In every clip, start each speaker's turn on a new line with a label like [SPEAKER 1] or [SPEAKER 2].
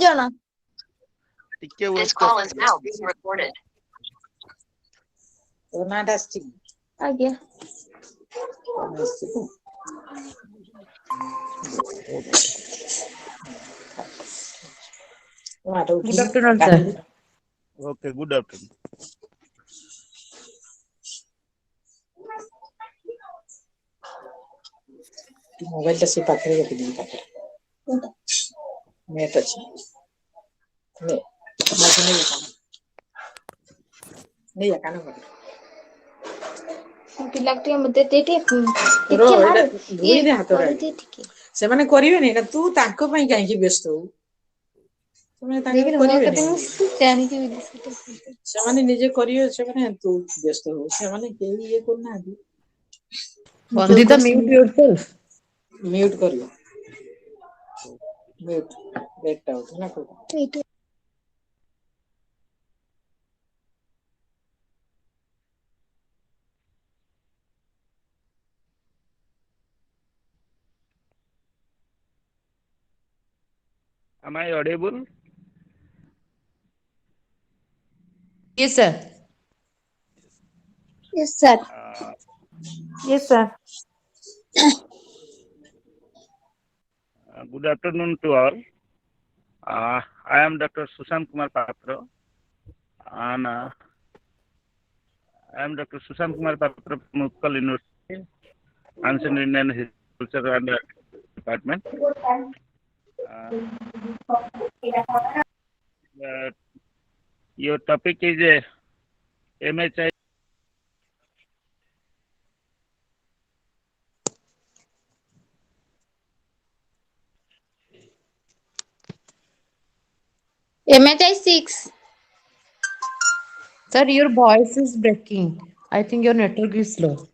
[SPEAKER 1] ଜଣ
[SPEAKER 2] ଟିକେ
[SPEAKER 3] This call is now being recorded.
[SPEAKER 4] ତୋ ନାଁଟା ଆସିଛି କି?
[SPEAKER 1] ଆଜ୍ଞା
[SPEAKER 4] ଆସିଛି ତ? ମାଟା
[SPEAKER 3] Good
[SPEAKER 4] ଉଠିନି
[SPEAKER 3] afternoon, sir.
[SPEAKER 4] କାଟିଲି।
[SPEAKER 2] Okay, good afternoon.
[SPEAKER 4] ମୋବାଇଲଟା ସେ ପାଖରେ ରଖିଦେବି ପାଖରେ ନେଟ୍ ଅଛି ନେଇଯା କାନ ପାଖରେ
[SPEAKER 1] ପିଲାକୁ ଟିକେ ମତେ ଟିକେ
[SPEAKER 4] ତୋର
[SPEAKER 1] ଟିକେ
[SPEAKER 4] ଏଇଟା
[SPEAKER 1] ମାର
[SPEAKER 4] ଧୋଇଦେ ହାତଟା ଆଗେ।
[SPEAKER 1] କରିଦିଏ ଟିକେ
[SPEAKER 4] ସେମାନେ କରିବେନି ଏଇଟା ତୁ ତାଙ୍କ ପାଇଁ କାହିଁକି ବ୍ୟସ୍ତ ହଉ ସେମାନେ ତାଙ୍କର
[SPEAKER 1] ଦେଖି ମୋ
[SPEAKER 4] କରିବେନି
[SPEAKER 1] କଥା ମୁଁ ଜାଣିକି ବି ସେଟା
[SPEAKER 4] ସେମାନେ ନିଜେ କରିବେ ସେମାନେ ତୁ ବ୍ୟସ୍ତ ହଉ ସେମାନେ କେହି ଇଏ କରୁନାହାନ୍ତି
[SPEAKER 3] Vandita, mute yourself.
[SPEAKER 4] ମ୍ୟୁଟ କରିବ ମ୍ୟୁଟ ଡେଟଟା ହଉଛି ନା କୋଉଟା
[SPEAKER 1] ଏଇଟା
[SPEAKER 2] Am I audible?
[SPEAKER 3] Yes, sir.
[SPEAKER 1] yes sir
[SPEAKER 3] Yes, sir.
[SPEAKER 2] Good afternoon to all. I am Dr. Sushant Kumar Patra, and I am Dr. Sushant Kumar Patra from Utkal University, Ancient Indian Culture and Department. Your topic is MHI.
[SPEAKER 1] MHI-6
[SPEAKER 3] Sir, your voice is breaking. I think your network is slow.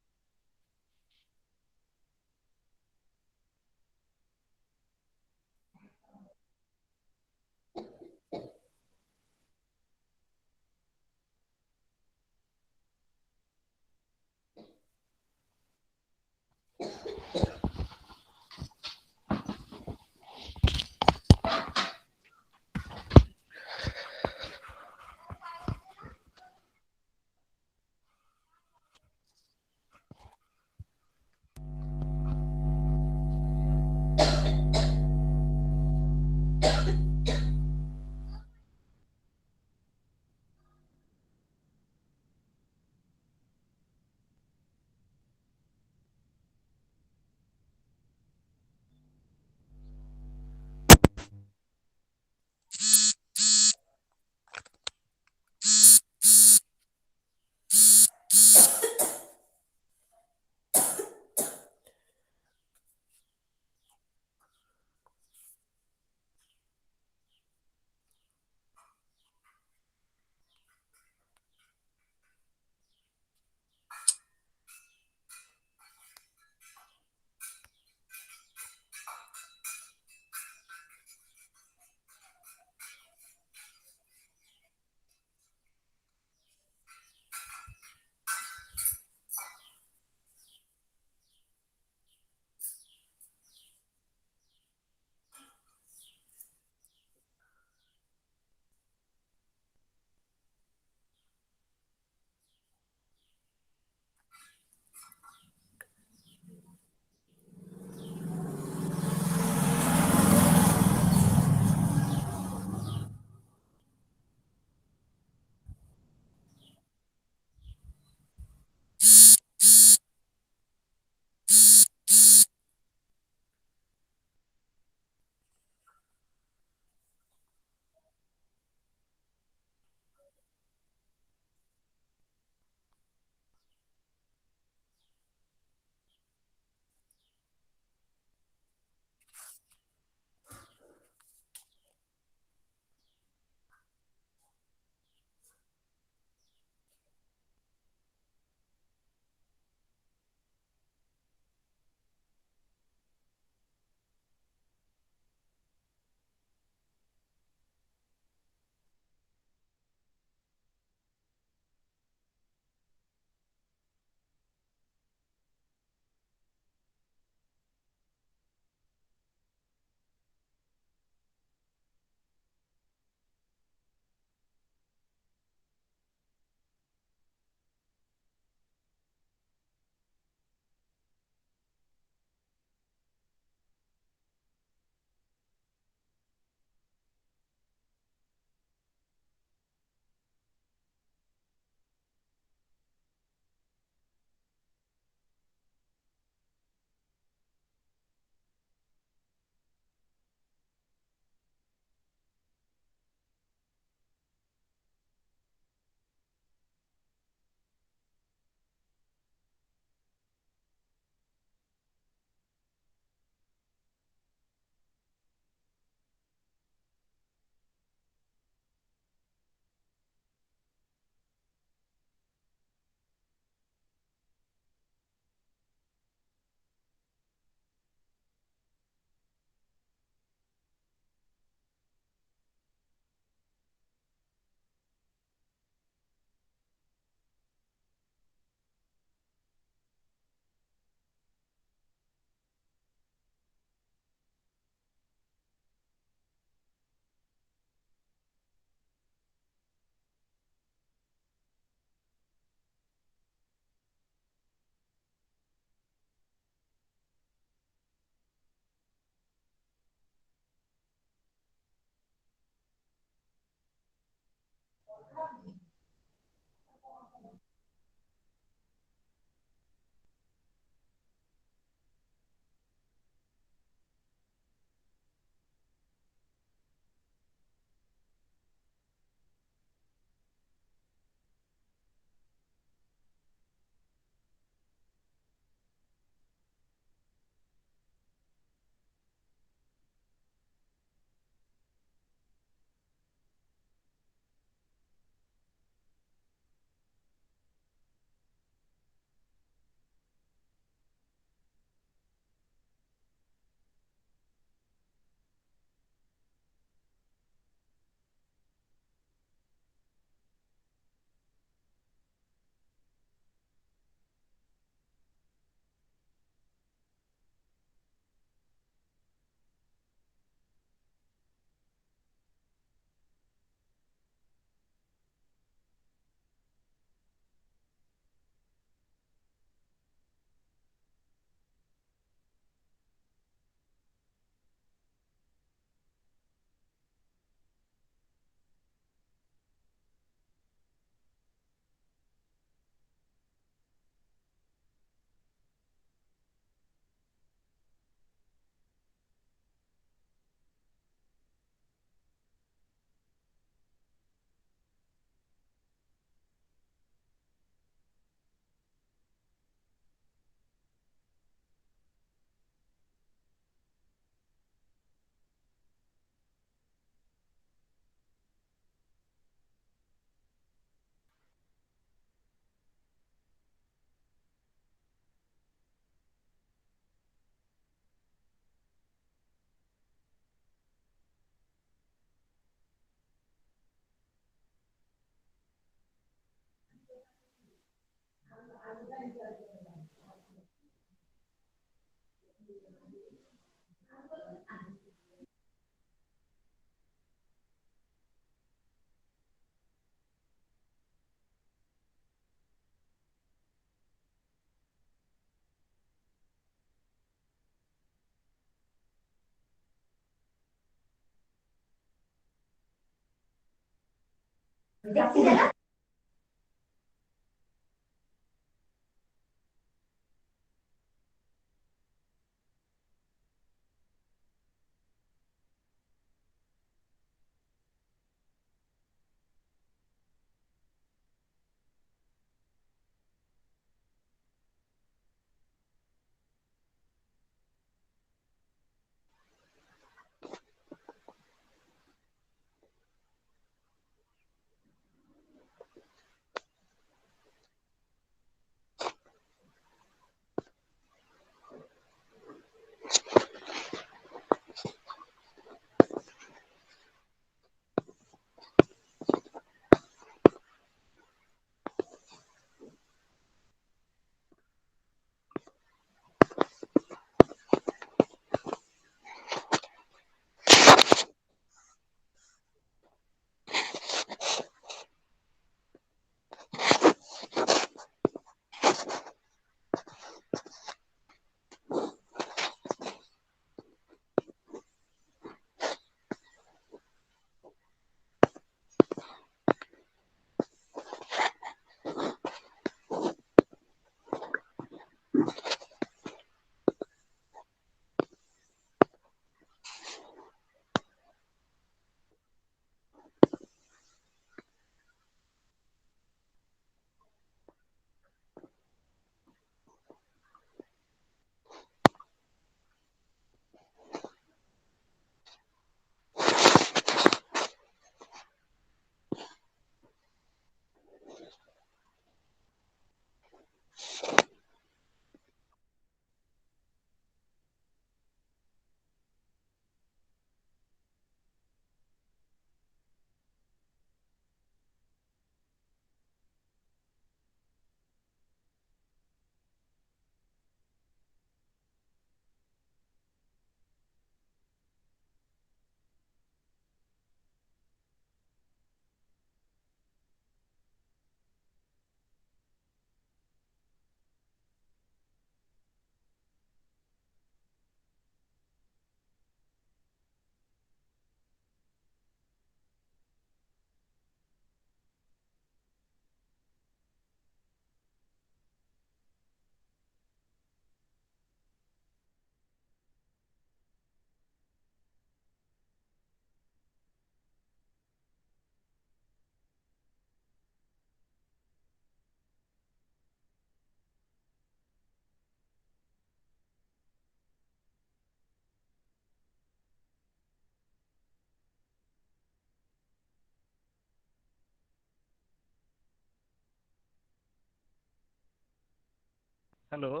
[SPEAKER 2] Hello.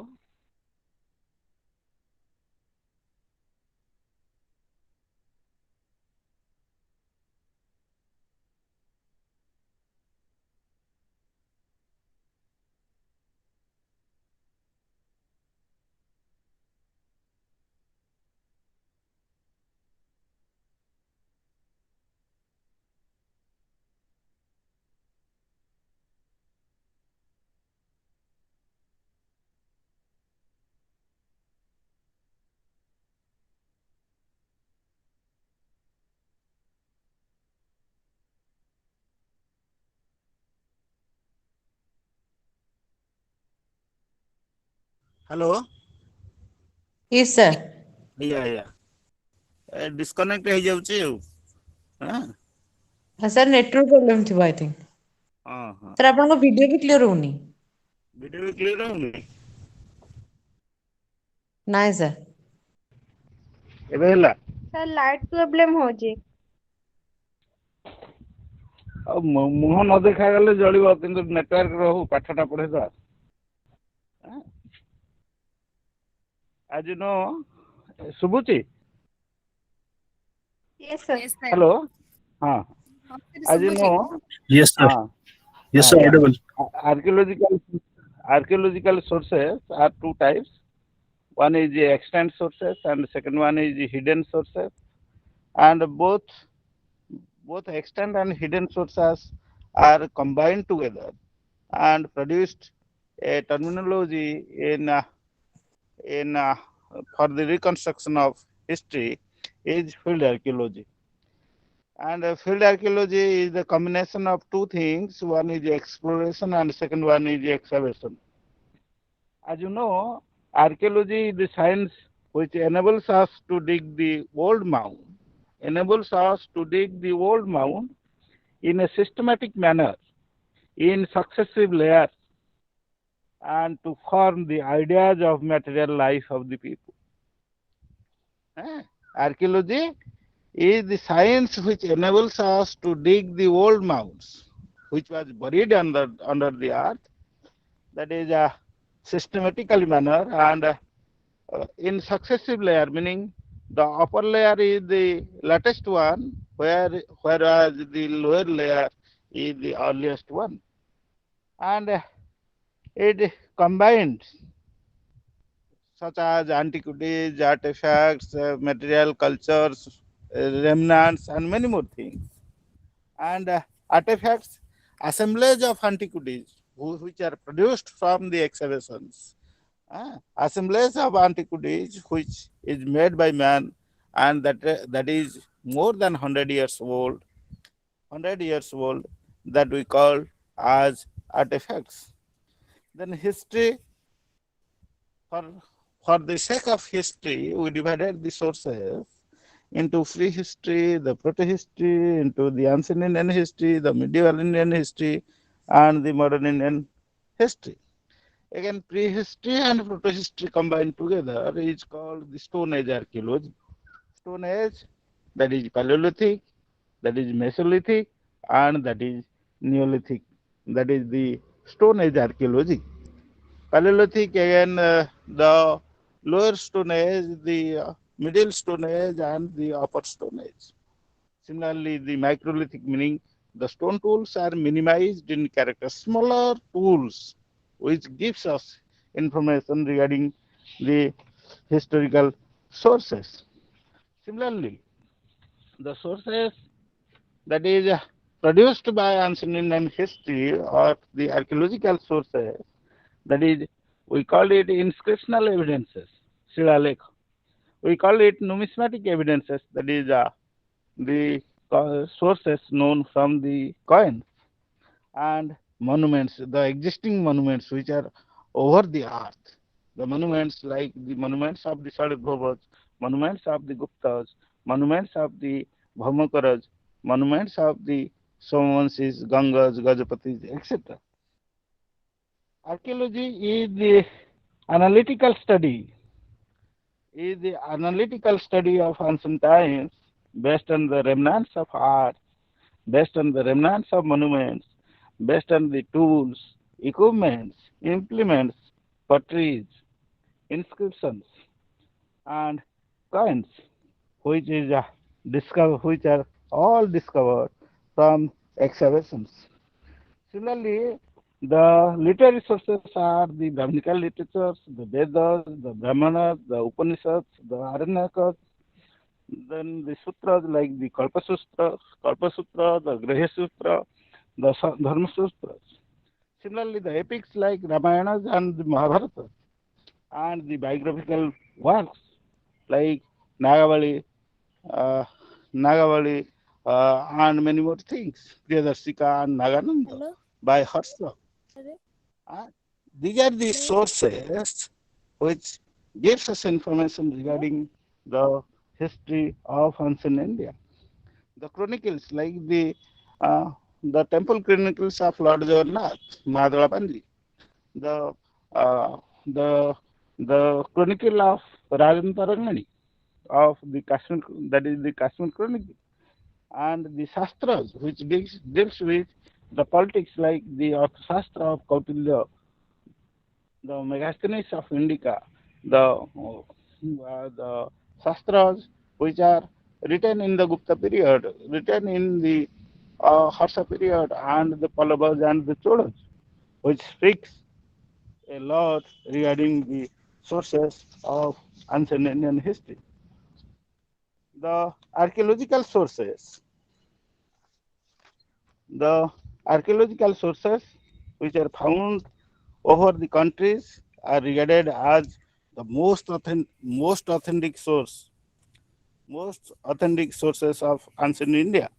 [SPEAKER 2] Hello.
[SPEAKER 3] Yes, sir.
[SPEAKER 2] Disconnect ହେଇଯାଉଛି ଆଉ।
[SPEAKER 3] Sir, network problem ଥିବ I think.
[SPEAKER 2] ହଁ ହଁ।
[SPEAKER 3] Sir, ଆପଣଙ୍କ video ବି clear ହଉନି।
[SPEAKER 2] Video ବି clear ହଉନି।
[SPEAKER 3] ନାଇଁ sir।
[SPEAKER 2] ଏବେ ହେଲା?
[SPEAKER 1] ସାର୍ ଲାଇଟ୍ ପ୍ରୋବ୍ଲେମ୍ ହଉଛି।
[SPEAKER 2] ଆଉ ମୁହଁ ନ ଦେଖାଗଲେ ଚଳିବ, କିନ୍ତୁ ନେଟୱାର୍କ ରହୁ, ପାଠଟା ପଢ଼େଇବା। ଆଜି ଶୁଭୁଛି?
[SPEAKER 1] Yes sir.
[SPEAKER 2] ହ୍ୟାଲୋ। ହଁ ଆଜି
[SPEAKER 5] Yes, sir.
[SPEAKER 2] ହଁ
[SPEAKER 5] Yes, sir. Audible.
[SPEAKER 2] archaeological sources are two types. One is the extant sources and the second one is the hidden sources. And both extant and hidden sources are combined together and produced a terminology in for the reconstruction of history is field archaeology. And field archaeology is the combination of two things. One is exploration and second one is excavation. As you know, archaeology is the science which enables us to dig the old mound, enables us to dig the old mound in a systematic manner, in successive layers, and to form the ideas of material life of the people. Archaeology is the science which enables us to dig the old mounds, which was buried under the earth, that is a systematically manner and in successive layer, meaning the upper layer is the latest one, whereas the lower layer is the earliest one, and it combines such as antiquities, artifacts, material cultures, remnants, and many more things. And artifacts, assemblage of antiquities which are produced from the excavations, assemblage of antiquities which is made by man, and that is more than 100 years old, that we call as artifacts. Then history, for for the sake of history, we divided the sources into prehistory, the proto-history, into the ancient Indian history, the medieval Indian history, and the modern Indian history. Again, prehistory and proto-history combined together is called the Stone Age archaeology. Stone Age, that is Paleolithic, that is Mesolithic, and that is Neolithic. That is the Stone Age archaeology. Paleolithic, again, the lower Stone Age, the middle Stone Age, and the upper Stone Age. Similarly, the microlithic, meaning the stone tools are minimized in character, smaller tools, which gives us information regarding the historical sources. Similarly, the sources that is produced by ancient Indian history or the archaeological sources, that is, we call it inscriptional evidences, Shilaleख. We call it numismatic evidences, that is, the sources known from the coins, and monuments, the existing monuments which are over the earth. The monuments like the monuments of the Shalibhavas, monuments of the Guptas, monuments of the Bhaumakaras, monuments of the Somavanshis, Gangas, Gajapatis, etc. Archaeology analytical study is the analytical study of ancient times based on the remnants of art, based on the remnants of monuments, based on the tools, equipments, implements, potteries, inscriptions, and coins, which is which are all discovered from excavations. Similarly, the literary sources are the Brahminical literatures, the Vedas, the Brahmanas, the Upanishads, the Aranyakas, then the sutras like the Kalpasutra, the Grihya Sutra, the Dharma Sutras. Similarly, the epics like Ramayanas and the Mahabharata, and the biographical works like Nagavali, uh, Nagavali, and many more things, Priyadarshika and Nagananda by Harsha. Uh, these are the sources which gives us information regarding the history of ancient India. The chronicles like the temple chronicles of Lord Jagannath, Madhava, the uh, the the chronicle of Rajantarangani of the Kashmir, that is the Kashmir Chronicle, and the Shastras, which deals with the politics like the Shastra of Kautilya, the Megasthenes of Indica, the Shastras which are written in the Gupta period, written in the Harsha period, and the Pallavas and the Cholas, which speaks a lot regarding the sources of ancient Indian history. The archaeological sources, the archaeological sources which are found over the countries are regarded as the most authentic sources of ancient India.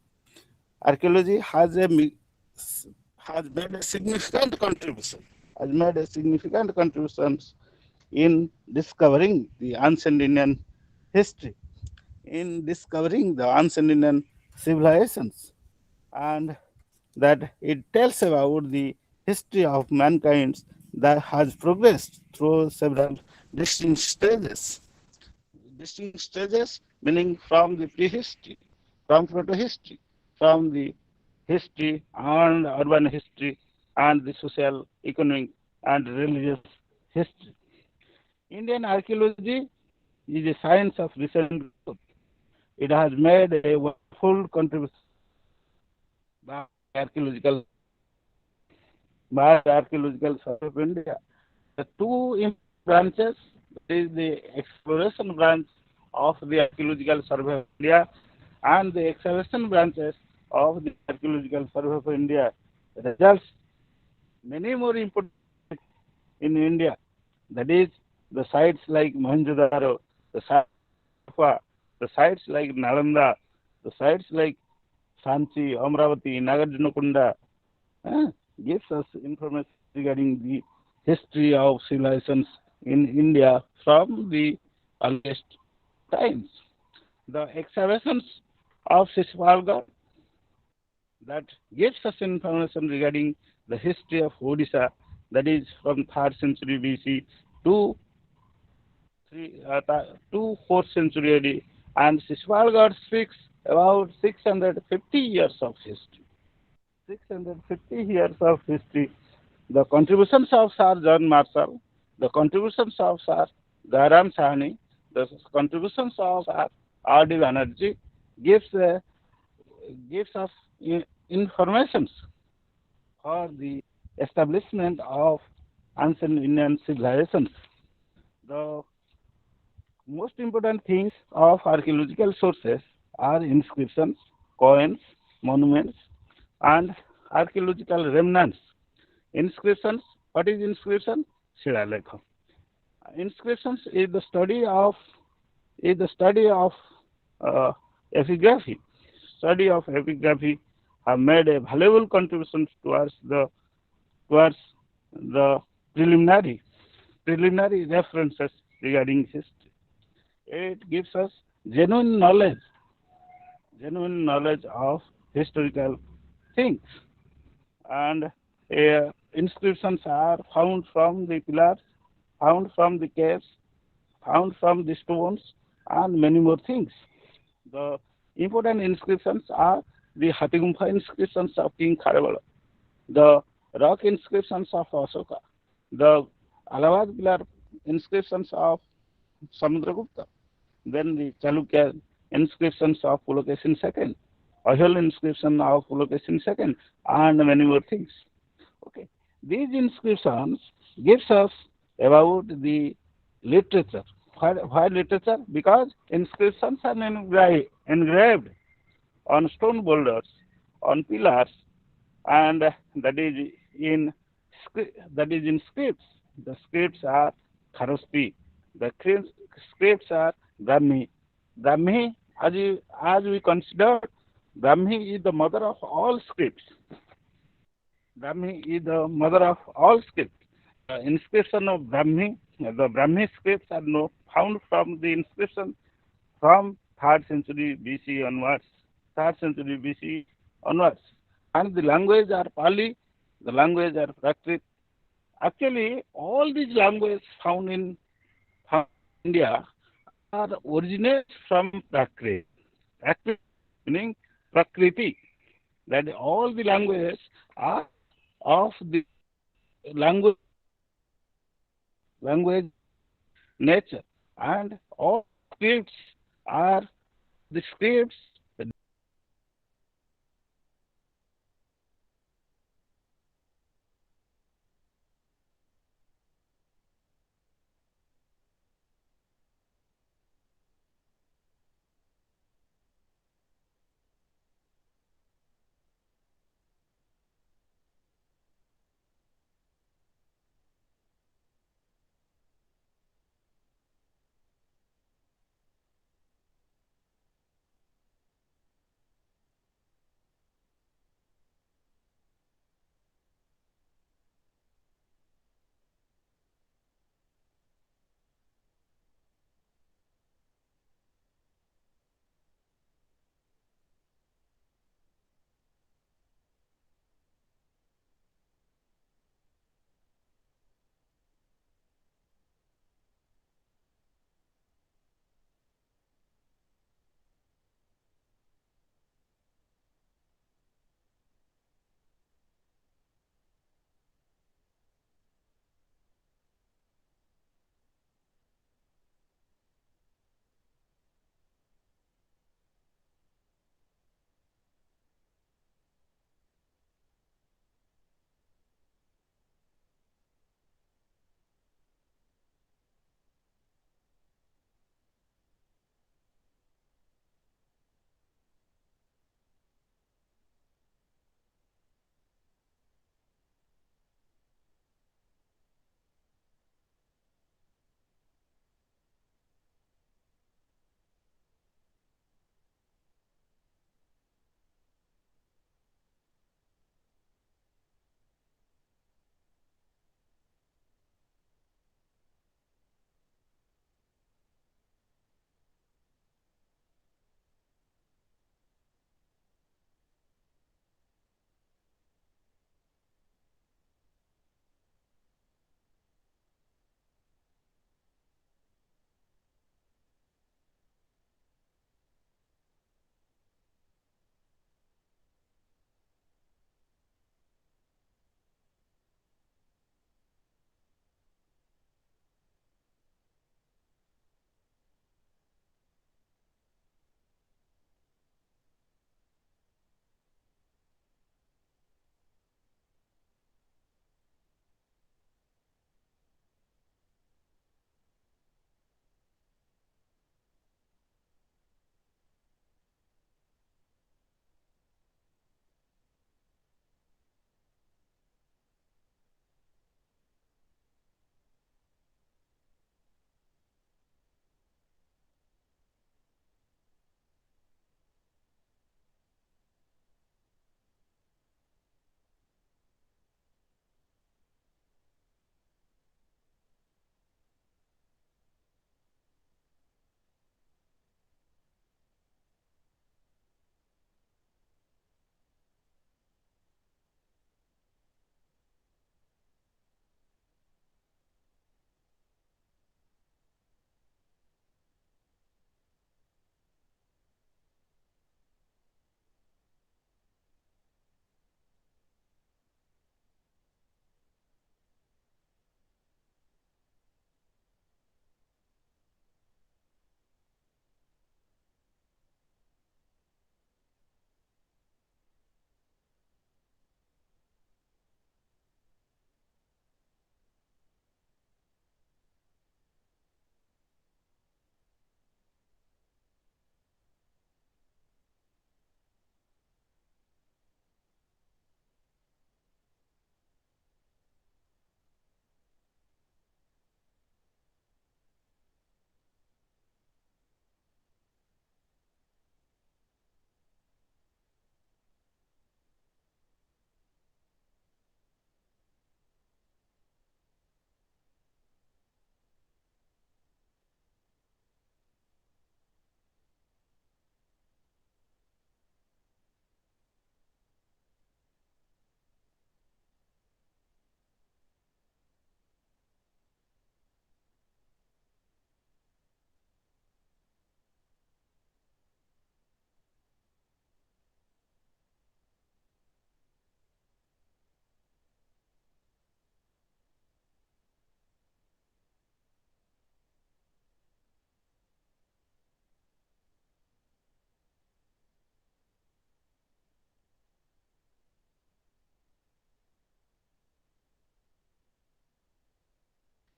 [SPEAKER 2] archaeology has made a significant contribution, has made a significant contributions in discovering the ancient Indian history, in discovering the ancient Indian civilizations, and that it tells about the history of mankind that has progressed through several distinct stages. Distinct stages meaning from the prehistory, from protohistory, from the history and urban history, and the social, economic, and religious history. Indian archaeology is a science of recent growth. It has made a wonderful contribution by archaeological survey of India. The two branches is the exploration branch of the archaeological survey of India and the excavation branches of the archaeological survey of India results many more important in India. That is the sites like Mohenjo-daro, the sites of Harappa, the sites like Nalanda, the sites like Sanchi, Amravati, Nagarjunakunda, gives us information regarding the history of civilizations in India from the earliest times. The excavations of Shishwalgarh that gives us information regarding the history of Odisha, that is from 3rd century BC to 4th century AD, and Shishwalgarh speaks about 650 years of history. 650 years of history. The contributions of Sir John Marshall, the contributions of Sir Gairam Sahni, the contributions of Sir R.D. Banerjee gives us information for the establishment of ancient Indian civilizations. The most important things of archaeological sources are inscriptions, coins, monuments, and archaeological remnants. Inscriptions, what is inscription? Shilalekham. Inscriptions is the study of uh, epigraphy. Study of epigraphy have made a valuable contribution towards the preliminary references regarding history. It gives us genuine knowledge of historical things, and inscriptions are found from the pillars, found from the caves, found from the stones, and many more things. The important inscriptions are the Hatigumpa inscriptions of King Kharavala, the rock inscriptions of Asoka, the Allahabad pillar inscriptions of Samudragupta, then the Chalukya inscriptions of Pulokesin II, Ahol inscription of Pulokesin II, and many more things. Okay, these inscriptions gives us about the literature. Why literature? Because inscriptions are engraved on stone boulders, on pillars, and that is in scripts. The scripts are Kharosthi. The scripts are Brahmi. Brahmi, as we consider, Brahmi is the mother of all scripts. Brahmi is the mother of all scripts. The inscription of Brahmi, the Brahmi scripts are found from the inscription from 3rd century BC onwards. 3rd century BC onwards. And the language are Pali, the language are Prakrit. Actually, all these languages found India are originated from Prakrit. Prakrit meaning Prakriti. That all the languages are of the language nature, and all scripts are the scripts.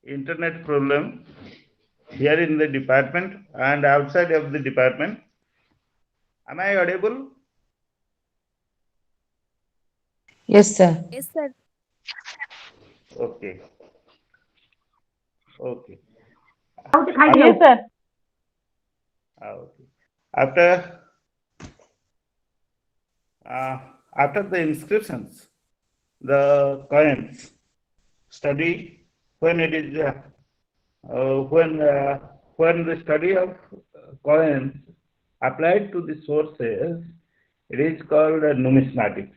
[SPEAKER 2] internet problem here in the department and outside of the department. Am I audible?
[SPEAKER 3] Yes, sir.
[SPEAKER 6] Yes, sir.
[SPEAKER 2] Okay. Okay.
[SPEAKER 1] Yes, sir.
[SPEAKER 2] Okay. After uh, after the inscriptions, the coins study when it is when the study of coins applied to the sources, it is called numismatics.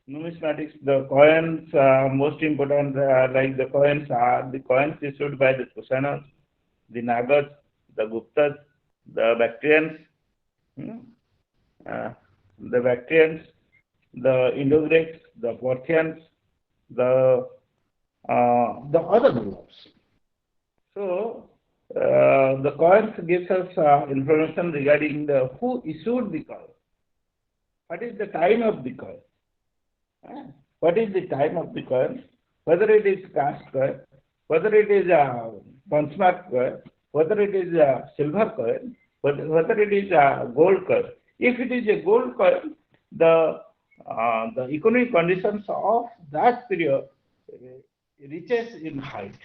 [SPEAKER 2] Numismatics, the coins most important, like the coins are the coins issued by the Kushanas, the Nagas, the Guptas, the Bactrians, hmm, uh, the Bactrians, the Indo-Greeks, the Parthians, the other groups. So the coins gives us information regarding the who issued the coin, what is the time of the coin, what is the time of the coin, whether it is cast coin, whether it is a benchmark coin, whether it is a silver coin, whether it is a gold coin. If it is a gold coin, the economic conditions of that period reaches in height.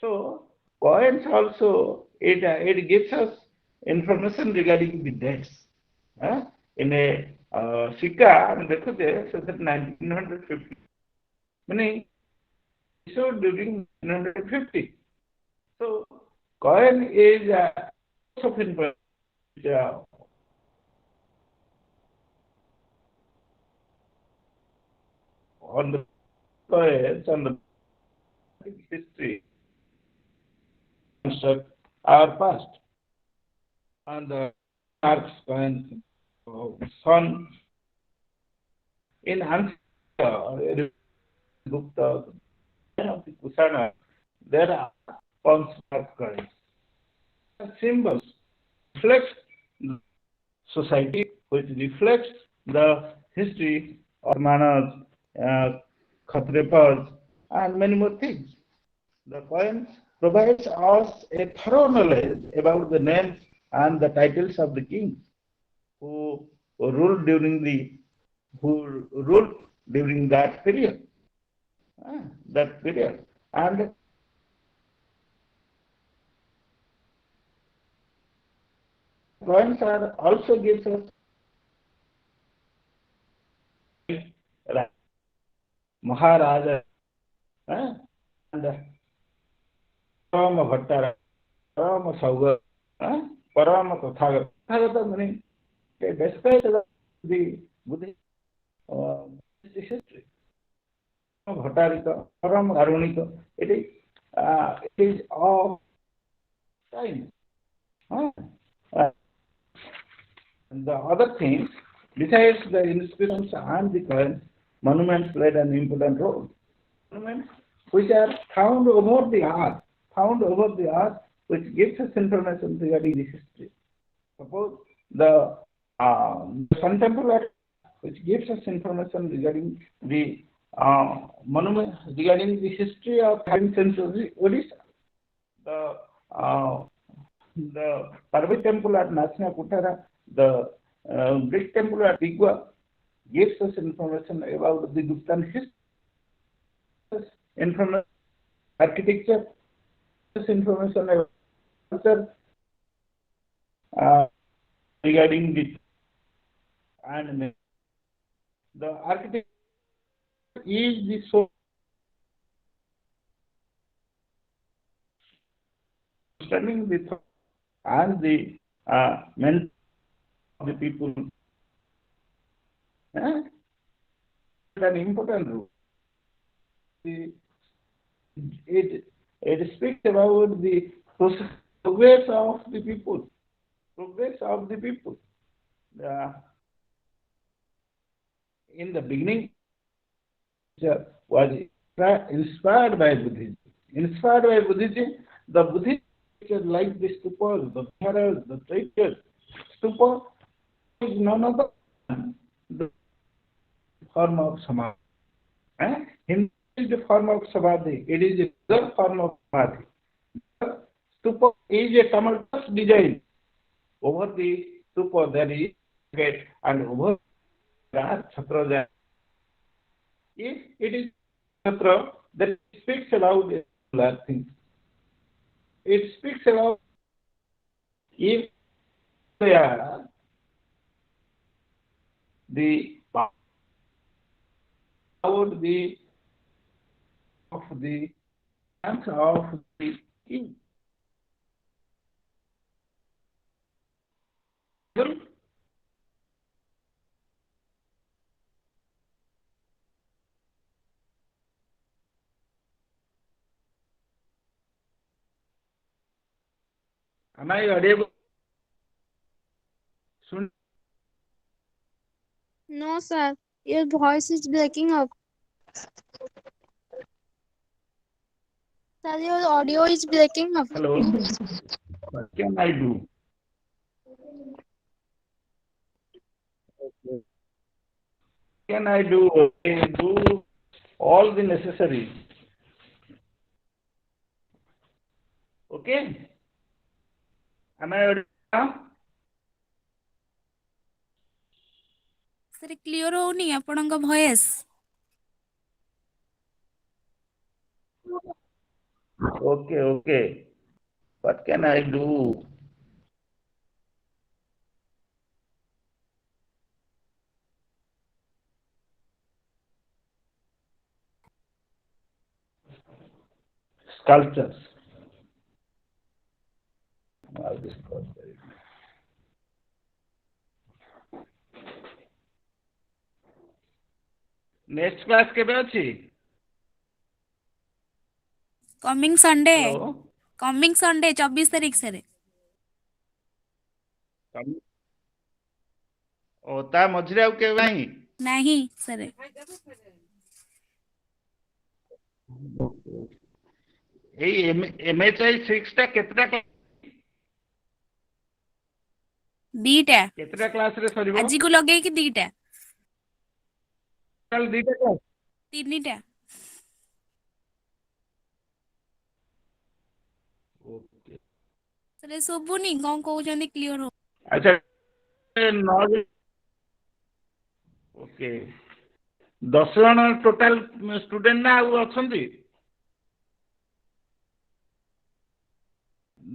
[SPEAKER 2] So coins also it gives us information regarding the dates. In a Sikka, ଆମେ ଦେଖୁଛେ ସେଥିରେ 1950 meaning issued during 1950. So coin is a source of information on the coins on the history construct our past and the marks coins son in answer Gupta of the Kusana, there are construct coins. Symbols reflect the society, which reflects the history of Manas, Khatrepas, and many more things. The coins provides us a thorough knowledge about the names and the titles of the kings who ruled during that period. And coins are also gives us Maharaja and Parama Bhattara, Parama Sauga, Parama Tathaga. Tathagata meaning despite the Buddhist history, Bhattarika, Parama Arunika, it is of time. And the other things, besides the inscriptions and the coins, monuments played an important role. Monuments which are found over the earth, which gives us information regarding the history. Suppose the Sun Temple, which gives us information regarding the monument, regarding the history of 10th century Odisha. The Parvati Temple at Nasina Kutara, the Greek Temple at Digwa gives us information about the Guptan history, information, architecture, information about culture, regarding the architecture is the source understanding the thought and the mental of the people. An important role. It speaks about the progress of the people. In the beginning, was inspired by Buddhism. The Buddhist like the stupas, the viharas, the chaityas. Stupa is none other than the form of samadhi. Him is the form of samadhi. It is the reserve form of samadhi. Stupa is a tumultuous design. Over the stupa there is gate, and over there are chhatras. If it is chhatra, then it speaks aloud things. It speaks aloud if they are the power the of the hands of the king. Am I audible? Soon.
[SPEAKER 6] No, sir. Your voice is breaking up. Sir, your audio is breaking up.
[SPEAKER 2] Hello. What can I do? What can I do? I do all the necessary. Okay. Am I audible now?
[SPEAKER 7] Sir clear होनी आपनका voice
[SPEAKER 2] Okay, okay. What can I do? Sculptures. All this sculpture. Next class केबे अछि?
[SPEAKER 7] Coming Sunday
[SPEAKER 2] Hello.
[SPEAKER 7] Coming Sunday 24 तारीख से
[SPEAKER 2] ओ ता मझिरे आउ केबे नाही?
[SPEAKER 7] नहीं सर
[SPEAKER 2] एई MHI-6 टा केतरा
[SPEAKER 7] दीटा
[SPEAKER 2] केतरा क्लास रे सरिबो?
[SPEAKER 7] आज को लगे कि दीटा
[SPEAKER 2] कल दीटा क्लास
[SPEAKER 7] तीनटा
[SPEAKER 2] ओके
[SPEAKER 7] सर सुबुनी कौन कहउछन्ती क्लियर हो
[SPEAKER 2] अच्छा ओके 10 जन टोटल स्टूडेंट ना आउ अछंती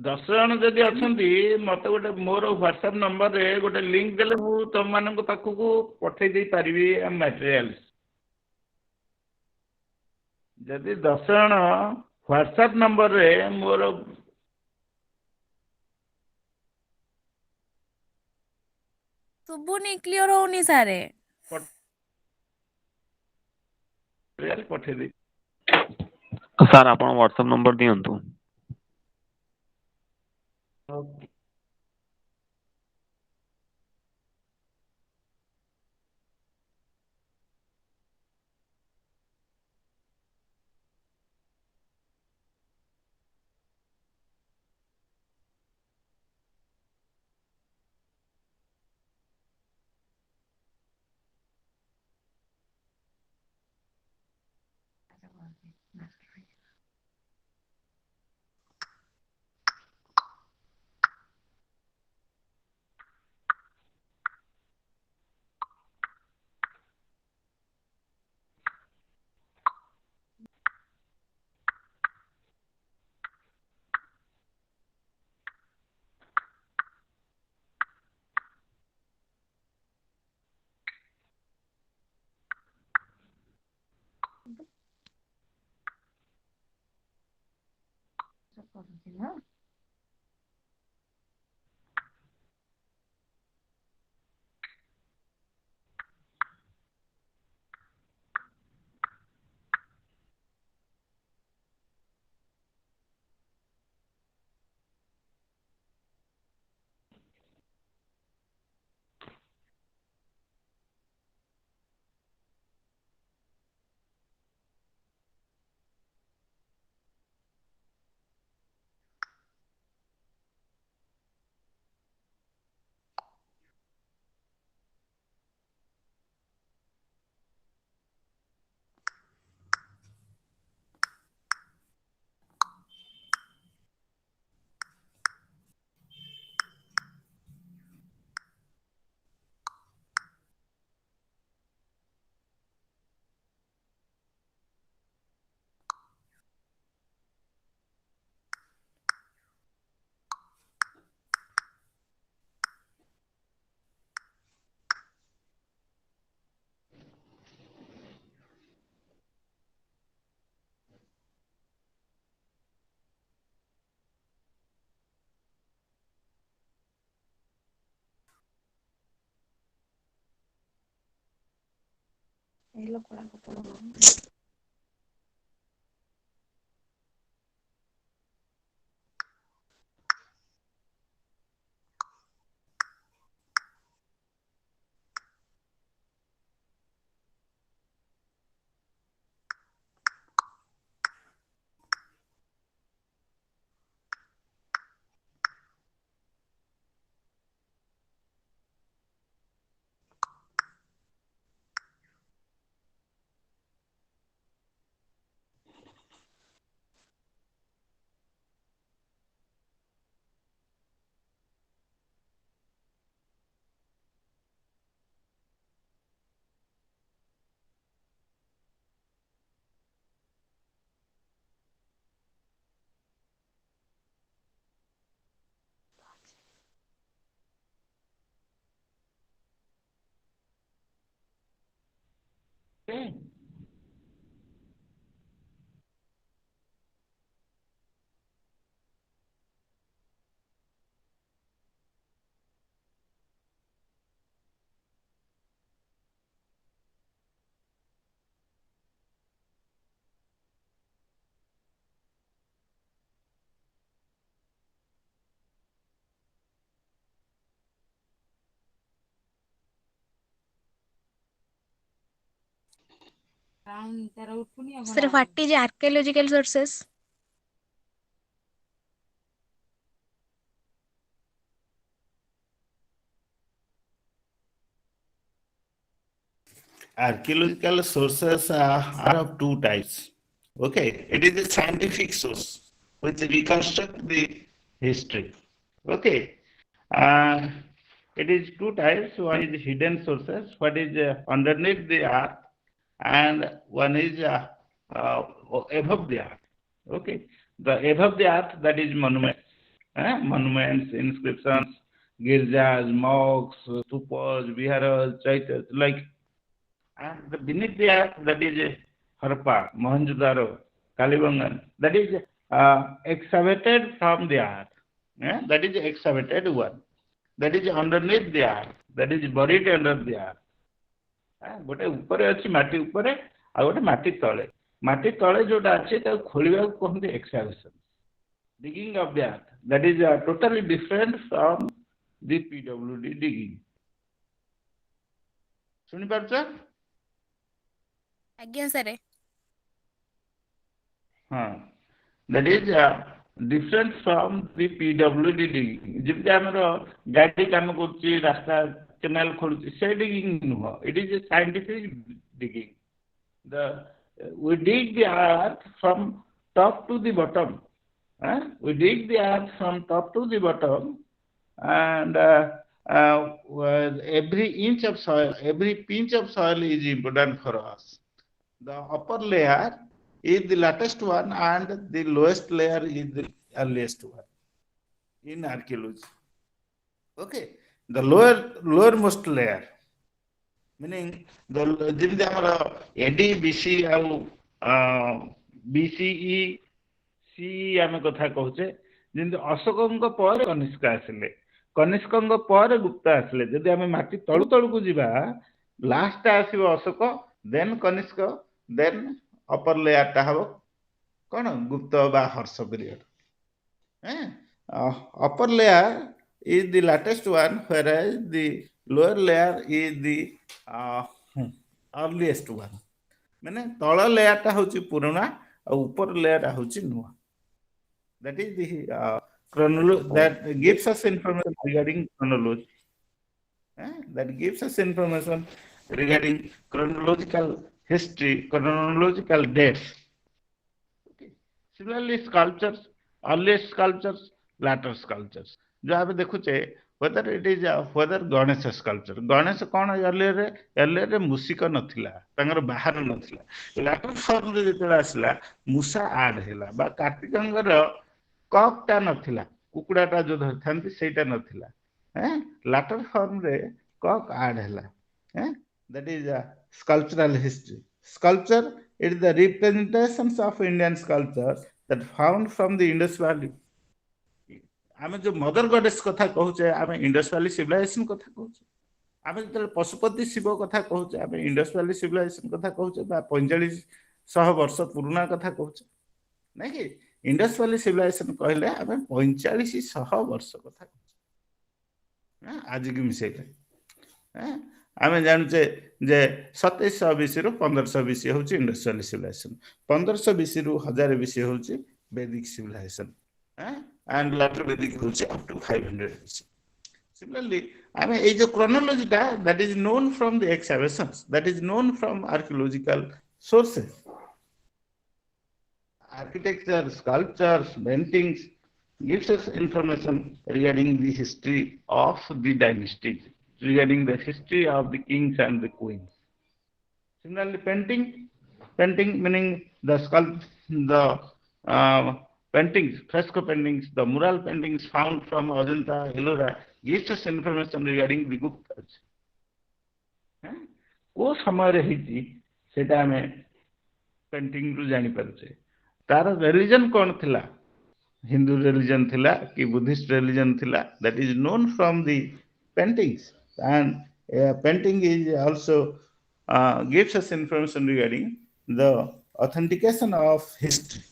[SPEAKER 2] 10 जन जदि अछंती मते गोटे मोर व्हाट्सएप नंबर रे गोटे लिंक देले मु तुम मानक पाखकू पठै दे पारिबी मटेरियल्स जदि 10 जन व्हाट्सएप नंबर रे मोर
[SPEAKER 7] सुबुनी क्लियर होनी सारे
[SPEAKER 2] मटेरियल पठै दे
[SPEAKER 8] सर आपण व्हाट्सएप नंबर दियंतु
[SPEAKER 2] okay Okay.
[SPEAKER 6] Sir, what is archaeological sources?
[SPEAKER 2] Archaeological sources are of two types. Okay, it is a scientific source which reconstruct the history. Okay, uh, it is two types. One is hidden sources, what is underneath the earth, and one is above the earth. Okay, the above the earth, that is monuments, monuments, inscriptions, girjas, mosques, stupas, viharas, chaitas, like, and the beneath the earth, that is Harappa, Mohenjo-daro, Kalibangan, that is excavated from the earth. That is excavated one. That is underneath the earth. That is buried under the earth. ଗୋଟେ ଉପରେ ଅଛି ମାଟି ଉପରେ ଆଉ ଗୋଟେ ମାଟି ତଳେ ଯୋଉଟା ଅଛି ତାକୁ ଖୋଳିବାକୁ କହନ୍ତି ଏକ୍ସକାଭେସନ digging of the earth. That is totally different from the PWD digging. ଶୁଣି ପାରୁଛ?
[SPEAKER 7] ଆଜ୍ଞା sir.
[SPEAKER 2] That is different from the PWD digging. ଯେମିତି ଆମର ଗାଡି କାମ କରୁଛି ରାସ୍ତା କେନାଲ ଖୋଳୁଛି ସେ digging ନୁହଁ. It is a scientific digging. We dig the earth from top to the bottom. We dig the earth from top to the bottom, and every inch of soil, every pinch of soil is important for us. The upper layer is the latest one, and the lowest layer is the earliest one in archaeology. Okay, the lowermost layer, meaning the ଯେମିତି ଆମର AD BC ଆଉ BCE CE ଆମେ କଥା କହୁଛେ ଯେମିତି ଅଶୋକଙ୍କ ପରେ କନିଷ୍କ ଆସିଲେ, କନିଷ୍କଙ୍କ ପରେ ଗୁପ୍ତ ଆସିଲେ। ଯଦି ଆମେ ମାଟି ତଳୁ ତଳକୁ ଯିବା, ଲାଷ୍ଟ ଆସିବ ଅଶୋକ, ଦେନ୍ କନିଷ୍କ, ଦେନ୍ ଅପର ଲେୟାରଟା ହବ କଣ ଗୁପ୍ତ ବା Harsha period. Upper layer is the latest one, whereas the lower layer is the earliest one. ମାନେ ତଳ ଲେୟାରଟା ହଉଛି ପୁରୁଣା ଆଉ ଉପର ଲେୟାରଟା ହଉଛି ନୂଆ। That is the chronology that gives us information regarding chronology. That gives us information regarding chronological history, chronological dates. Okay. Similarly, sculptures, earliest sculptures, later sculptures. जो आप देखुचे whether it is whether Ganesh sculpture, Ganesh कौन earlier मूषिक नथिला, तांगर बाहर नथिला, later form रे जेतेला आसला मूषा आड हैला बा कार्तिकंगर कॉकटा नथिला, कुकुडाटा जो धरथांती सेटा नथिला, later form रे कॉक आड हैला। That is sculptural history. Sculpture, it is the representations of Indian sculpture that found from the Indus Valley. आमे जो मदर गॉडेस कथा कहूचे, आमे इंडस वैली सिविलाइजेशन कथा कहूचे, आम जो पशुपति शिव कथा कहचे आम इंडस वैली सिविलाइजेशन कथा कहचे 4500 वर्ष पुराना कथा कहचे नहीं कि इंडस वैली सिविलाइजेशन कहले आम 4500 वर्ष कथा कहचे आज की मिसेले आम जानचे जे 2700 बीसी रु 1500 बीसी हूँ इंडस वैली सिविलाइजेशन 1500 बीसी रु 1000 बीसी हूँ वैदिक सिविलाइजेशन एंड later Vedic हूँ up to 500 BC. Similarly, I mean, a chronology that is known from the excavations, that is known from archaeological sources. Architecture, sculptures, paintings gives us information regarding the history of the dynasties, regarding the history of the kings and the queens. Similarly, painting meaning the paintings, fresco paintings, the mural paintings found from Ajanta, Ellora gives us information regarding the Guptas. को समय रही सेटा हमें painting रु जानी पारुछे तार religion कौन थिला हिंदू रिलीजन थिला कि बुद्धिस्ट रिलीजन थिला that is known from the paintings and painting is also gives us information regarding the authentication of history.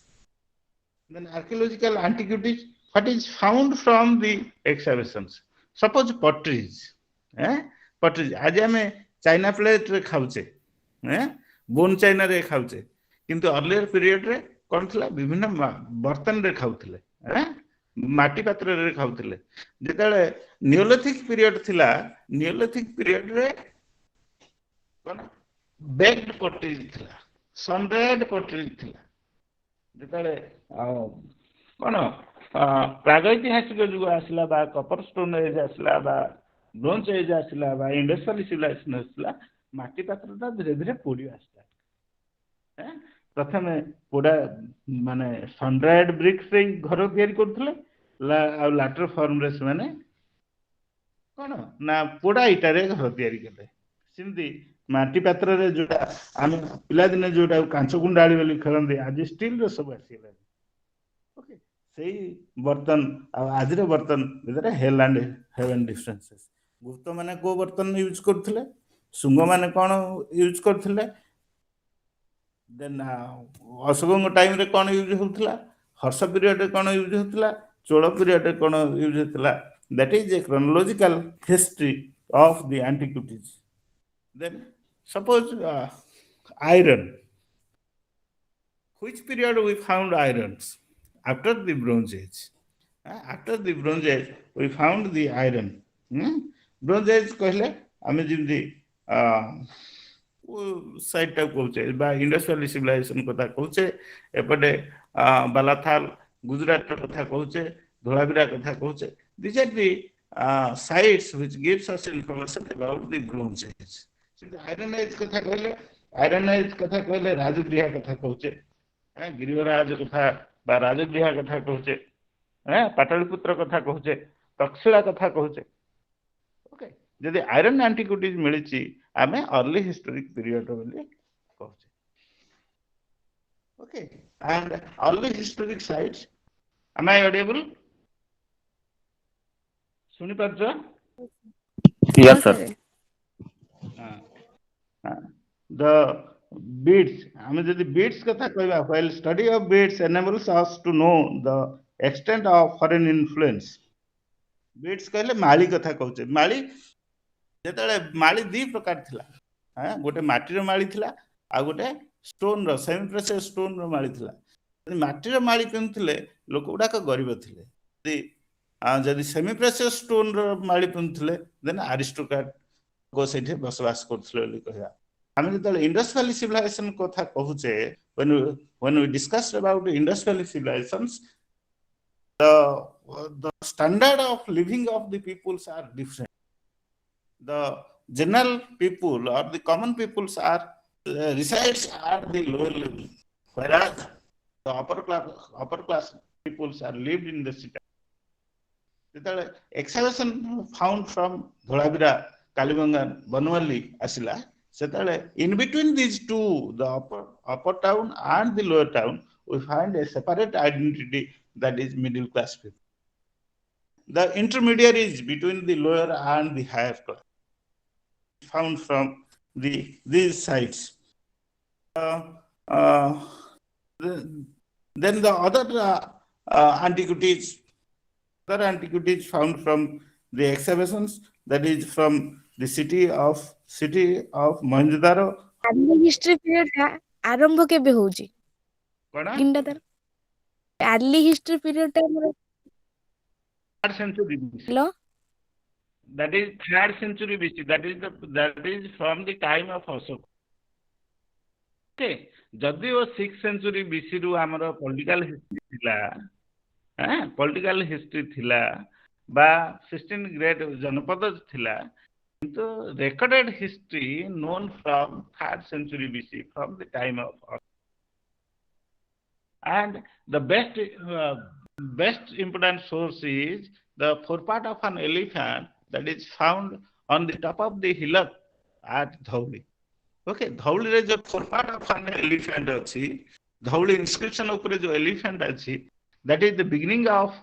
[SPEAKER 2] Then archaeological antiquities, what is found from the excavations. Suppose potteries. Potteries. आज हमें China plate रे खाउचे bone China रे खाउचे किंतु earlier period रे कोन थिला विभिन्न बर्तन रे खाउथिले माटी पात्र रे खाउथिले जेताले नियोलिथिक पीरियड थिला नियोलिथिक पीरियड रे कोन बेक्ड potteries थिला सन ड्राइड potteries थिला जेताले कोन प्रागैतिहासिक युग आसला बा कपर स्टोन एज आसला बा ब्रोंज एज आसला बा इंडस वैली सिविलाइजेशन आसला माटी पात्रटा धीरे धीरे पोड़ी आसला प्रथम पोड़ा माने सनड्राइड ब्रिक्स रे घर तयारी करथले आ लाटर फॉर्म रे माने कोन ना पोड़ा इटा रे घर तयारी करले सिमती माटी पात्र रे जोटा आम पिला दिने जोटा कांच गुंडाळी बोली खेलंदे आज स्टील रे सब आसीला ओके सेही बर्तन आज रे बर्तन भीतर हेल एंड हेवन डिफरेंसेस गुप्त माने को बर्तन यूज करथिले सुंग माने कोन यूज करथिले देन अशोक टाइम रे कोन यूज होथला हर्ष पीरियड रे कोन यूज होथला चोल पीरियड रे कोन यूज होथला that is a chronological history of the antiquities. Then suppose iron. Which period we found irons? After the Bronze Age. After the Bronze Age, we found the iron. Bronze Age कहले आमे जिमदी side type कहचे बा Indus valley civilisation कथा कहचे एपटे बालाथाल गुजरात कथा कहचे धोलावीरा कथा कहचे these are the sites which gives us information about the Bronze Age. Iron age कथा कहले राजगृह कथा कहचे गिरिवराज कथा बा राजगृह कथा कहचे पाटलिपुत्र कथा कहचे तक्षशिला कथा कहचे ओके जदि आयरन एंटिक्विटीज मिलिछि आमे अर्ली हिस्टोरिक पीरियड बोली कहचे okay and early historic sites am I audible सुनि पाछो
[SPEAKER 8] yes sir
[SPEAKER 2] the beads I mean the beads katha कहबा while study of beads enables us to know the extent of foreign influence beads कहले माली कथा कहचे माली जेतले माली दी प्रकार थिला गोटे माटी रो माली थिला आ गोटे स्टोन रो सेमी प्रेशियस स्टोन रो माली थिला माटी रो माली पिनथिले लोक उडा का गरीब थिले जदि सेमी प्रेशियस स्टोन रो माली पिनथिले देन अरिस्टोक्रेट को सेठे बसवास करथले बोली कहया आमे जतले इंडस वैली सिविलाइजेशन कथा कहूचे when we discussed about the Indus Valley civilizations the standard of living of the peoples are different. The general people or the common peoples are resides at the lower level, whereas the upper class peoples are lived in the city. The excavation found from Dholavira, Kalibanga, Banwali, Asila. In between these two, the upper town and the lower town, we find a separate identity that is middle class people. The intermediaries between the lower and the higher class. found from these sites. Then the other antiquities found from the excavations, that is from the city of Mohenjo-daro.
[SPEAKER 6] Early history period ଟା ଆରମ୍ଭ କେବେ ହଉଛି?
[SPEAKER 2] କଣ?
[SPEAKER 6] ତିନିଟା ତାର early history period ଟା ଆମର
[SPEAKER 2] 3rd century BC.
[SPEAKER 6] Hello
[SPEAKER 2] That is 3rd century BC. That is from the time of Ashoka. Okay. ଯଦିଓ 6th century BC ରୁ ଆମର ପଲିଟିକାଲ ହିଷ୍ଟ୍ରି ଥିଲା, ପଲିଟିକାଲ ହିଷ୍ଟ୍ରି ଥିଲା ବା 16 ଗ୍ରେଟ୍ ଜନପଦ ଥିଲା, କିନ୍ତୁ recorded history known from 3rd century BC, from the time of Ashoka. And the best important source is the forepart of an elephant that is found on the top of the hillock at Dhauli. Okay, Dhauli रे जो forepart of an elephant अछि, Dhauli inscription ऊपर जो elephant अछि, that is the beginning of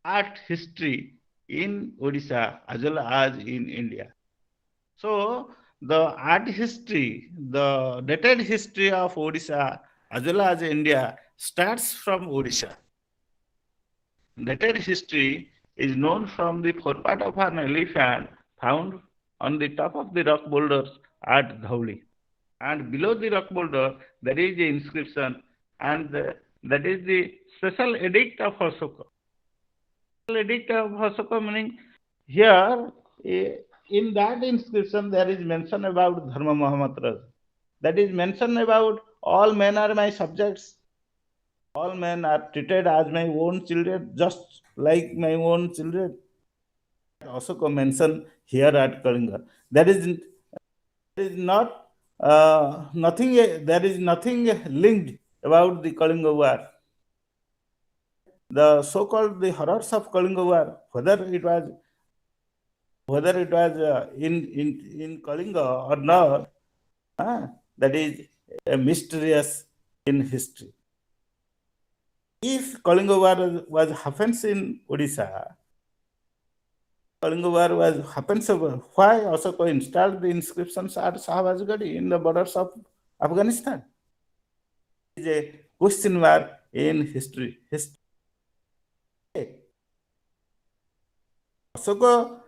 [SPEAKER 2] art history in Odisha as well as in India. So the art history, the dated history of Odisha as well as India starts from Odisha. Dated history is known from the forepart of an elephant found on the top of the rock boulders at Dhauli. And below the rock boulder, there is the inscription, and that is the special edict of Ashoka. Special edict of Ashoka meaning here, in that inscription, there is mention about Dharma Mahamatra. That is mention about all men are my subjects. All men are treated as my own children, just like my own children. Ashoka mentioned here at Kalinga. There is not nothing. There is nothing linked about the Kalinga War. The so-called the horrors of Kalinga War, whether it was in Kalinga or not, that is mysterious in history. If Kalinga War was happens in Odisha, Kalinga War was happens over, why Ashoka installed the inscriptions at Shahabazgadi in the borders of Afghanistan? It is a question mark in history. Ashoka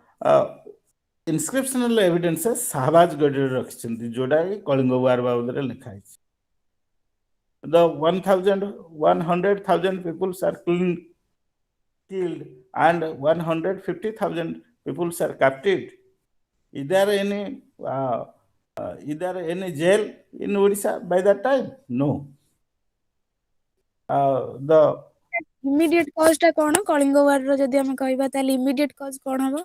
[SPEAKER 2] inscriptional evidences Shahabazgadi रखिछन्ति जोडा कलिंग वार बाबदरे लिखा है. The 100,000 people are killed and 150,000 people are captured. Is there any jail in Odisha by that time? No. The
[SPEAKER 6] immediate cause ଟା କଣ Kalinga war ର ଯଦି ଆମେ କହିବା ତାହେଲେ immediate cause କଣ ହବ?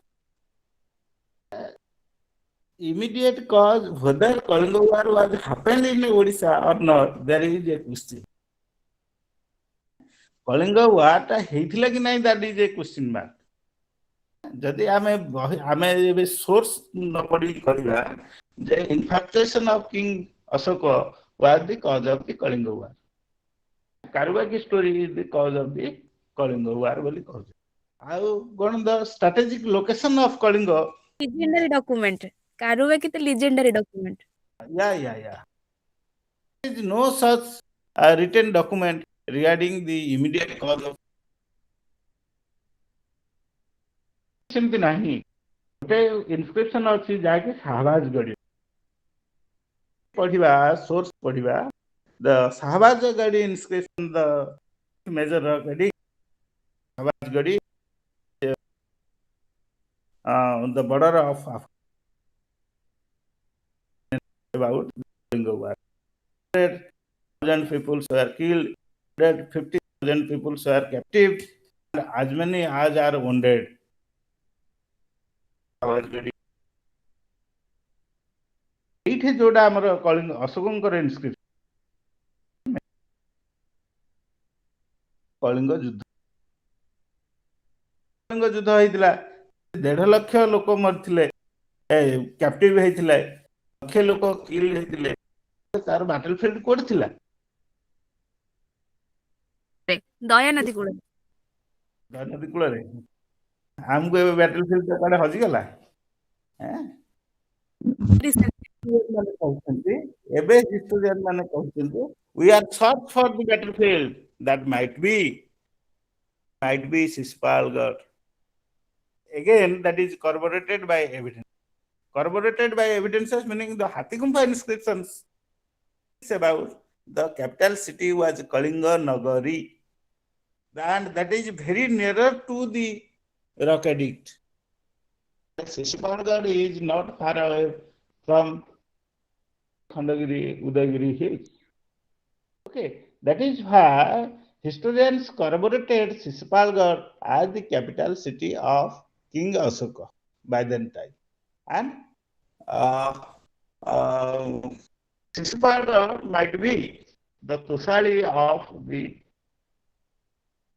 [SPEAKER 2] Immediate cause, whether Kalinga War was happened in Odisha or not, there is a question. Kalinga War टा हेइथिला कि नाही, that is a question mark. जदि आमे एबे सोर्स न पढ़ी करिया जे infatuation of King Ashoka was the cause of the Kalinga War. Karuvaki story is the cause of the Kalinga War बोली कहू. How gone the strategic location of Kalinga?
[SPEAKER 6] Legendary document. Karuvaki the legendary document.
[SPEAKER 2] Yeah. There is no such written document regarding the immediate cause of. सेमती नाही. गोटे inscription अछि जाके शाहबाजगढ़ी पढ़िबा, source पढ़िबा. The Shahabazgadi inscription, the major Gadi, Shahabazgadi, the border of about Kalinga War. 100,000 people were killed, 150,000 people were captive, and as many as are wounded. ଏଇଠି ଯୋଉଟା ଆମର କଳିଙ୍ଗ ଅଶୋକଙ୍କର ଇନସ୍କ୍ରିପ୍ସନ କଳିଙ୍ଗ ଯୁଦ୍ଧ ହେଇଥିଲା. 1.5 ଲକ୍ଷ ଲୋକ ମରିଥିଲେ, କ୍ୟାପ୍ଟିଭ ହେଇଥିଲେ, ଲକ୍ଷ ଲୋକ କିଲ୍ ହେଇଥିଲେ. ତାର ବାଟଲ ଫିଲ୍ଡ କୋଉଠି ଥିଲା?
[SPEAKER 6] ଦୟାନଦୀ କୂଳରେ.
[SPEAKER 2] ଦୟାନଦୀ କୂଳରେ. ଆମକୁ ଏବେ ବାଟଲ ଫିଲ୍ଡ କୁଆଡେ ହଜିଗଲା? ମାନେ କହୁଛନ୍ତି ଏବେ ହିଷ୍ଟୋରିଆନ ମାନେ କହୁଛନ୍ତି we are search for the battlefield that might be Sisipalgarh. Again, that is corroborated by evidence. Corroborated by evidences meaning the Hathigumpha inscriptions about the capital city was Kalinga Nagari, and that is very nearer to the rock edict. Sisipalgarh is not far away from Khandagiri, Udayagiri hills. Okay, that is why historians corroborated Sisipalgarh as the capital city of King Ashoka by then time. And Sisipalgarh might be the Kusali of the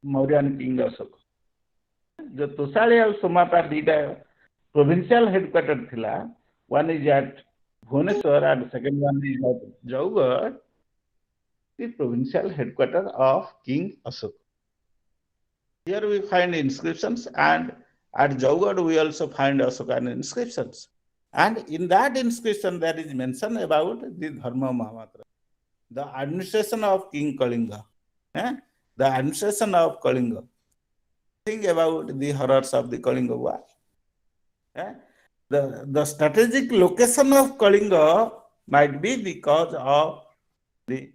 [SPEAKER 2] Mauryan King Ashoka. The Tusali and Somata did provincial headquarters thila. One is at Bhubaneswar and second one is at Jaugarh, the provincial headquarters of King Ashoka. Here we find inscriptions, and at Jaugarh we also find Ashokan inscriptions. And in that inscription there is mention about the Dharma Mahamatra, the administration of King Kalinga, the administration of Kalinga. Think about the horrors of the Kalinga war. The strategic location of Kalinga might be the cause of the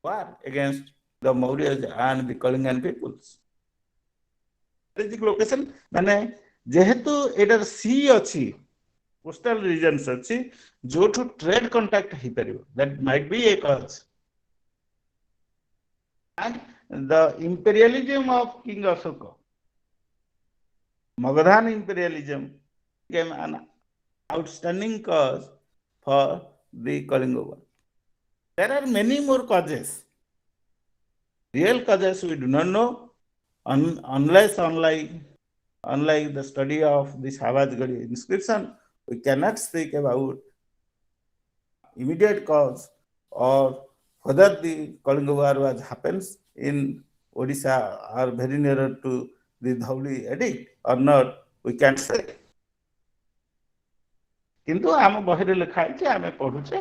[SPEAKER 2] war against the Mauryas and the Kalingan peoples. Strategic location माने जेहेतु एटार सी अछि coastal regions अछि जोठु trade contact he परिबो, that might be a cause. And the imperialism of King Ashoka, Magadhan imperialism, became an outstanding cause for the Kalinga war. There are many more causes. Real causes we do not know, unless unlike the study of the Savajgadi inscription, we cannot speak about immediate cause or whether the Kalinga war was happens in Odisha or very nearer to the Dhauli edict or not, we can't say. किंतु आम बही लिखा है आम पढ़ुचे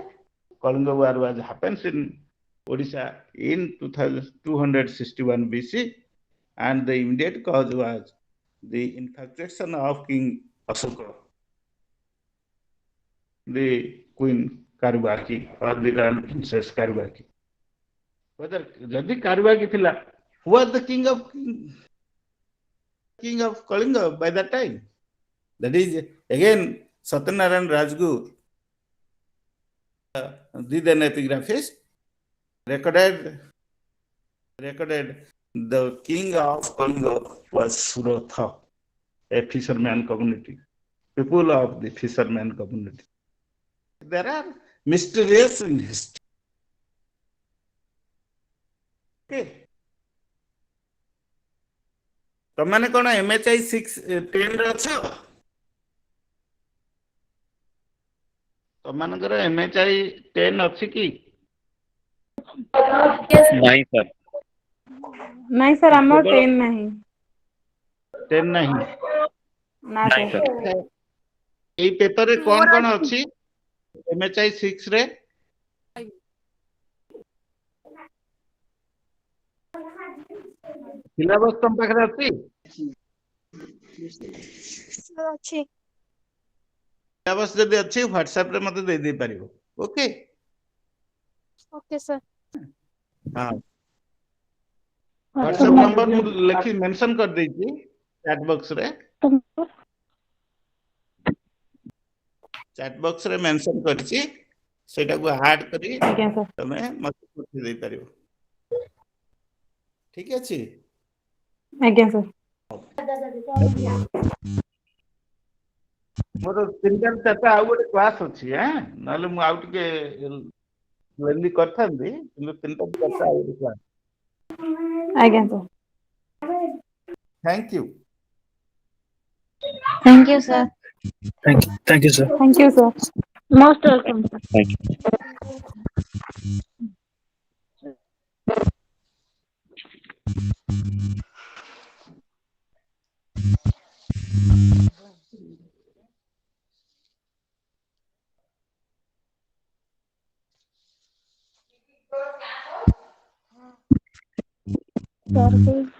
[SPEAKER 2] Kalinga war was happens in Odisha in 2261 BC, and the immediate cause was the infatuation of King Ashoka, the Queen Karubaki or the Grand Princess Karubaki. Whether Jadi Karubaki thila, who was the king of Kalinga by that time? That is again Satyanarayan Rajguru did an epigraphist, recorded the king of Kalinga was Suratha, a fisherman community, people of the fisherman community. There are mysteries in history. Okay. ତମାନେ କଣ MHI-6 10 ରେ ଅଛ? ତମାନଙ୍କର MHI-10 ଅଛି କି?
[SPEAKER 8] नहीं sir
[SPEAKER 1] ନାଇଁ sir ଆମର 10 ନାହିଁ
[SPEAKER 2] 10 ନାହିଁ।
[SPEAKER 1] ନା
[SPEAKER 8] नहीं
[SPEAKER 1] ସାର୍
[SPEAKER 8] सर
[SPEAKER 2] ଏଇ ପେପରରେ କଣ କଣ ଅଛି MHI-6 ରେ? ସିଲାବସ ତମ ପାଖରେ ଅଛି?
[SPEAKER 6] ଅଛି
[SPEAKER 2] ସିଲାବସ ଯଦି ଅଛି WhatsApp ରେ ମତେ ଦେଇ ଦେଇ ପାରିବ। ଓକେ
[SPEAKER 6] ଓକେ ସାର୍
[SPEAKER 2] ହଁ WhatsApp ନମ୍ବର ମୁଁ ଲେଖି ମେନସନ କରି ଦେଇଛି ଚାଟ ବକ୍ସ ରେ ମେନସନ କରିଛି, ସେଇଟାକୁ ଆଡ କରି
[SPEAKER 1] ଆଜ୍ଞା ସାର୍
[SPEAKER 2] ତମେ ମତେ ପଠେଇ ଦେଇ ପାରିବ। ଠିକ ଅଛି?
[SPEAKER 1] ଆଜ୍ଞା ସାର୍
[SPEAKER 2] ମୋର 3ଟାରୁ 4ଟା ଆଉ ଗୋଟେ କ୍ଲାସ ଅଛି, ନହେଲେ ମୁଁ ଆଉ ଟିକେ ଲେନ୍ଦି କରିଥାନ୍ତି, କିନ୍ତୁ 3ଟାରୁ 4ଟା ଆଉ ଗୋଟେ କ୍ଲାସ।
[SPEAKER 1] ଆଜ୍ଞା sir
[SPEAKER 2] thank you.
[SPEAKER 6] Thank you sir
[SPEAKER 5] Thank you, sir.
[SPEAKER 1] Thank you sir most welcome sir
[SPEAKER 8] thank you
[SPEAKER 1] sir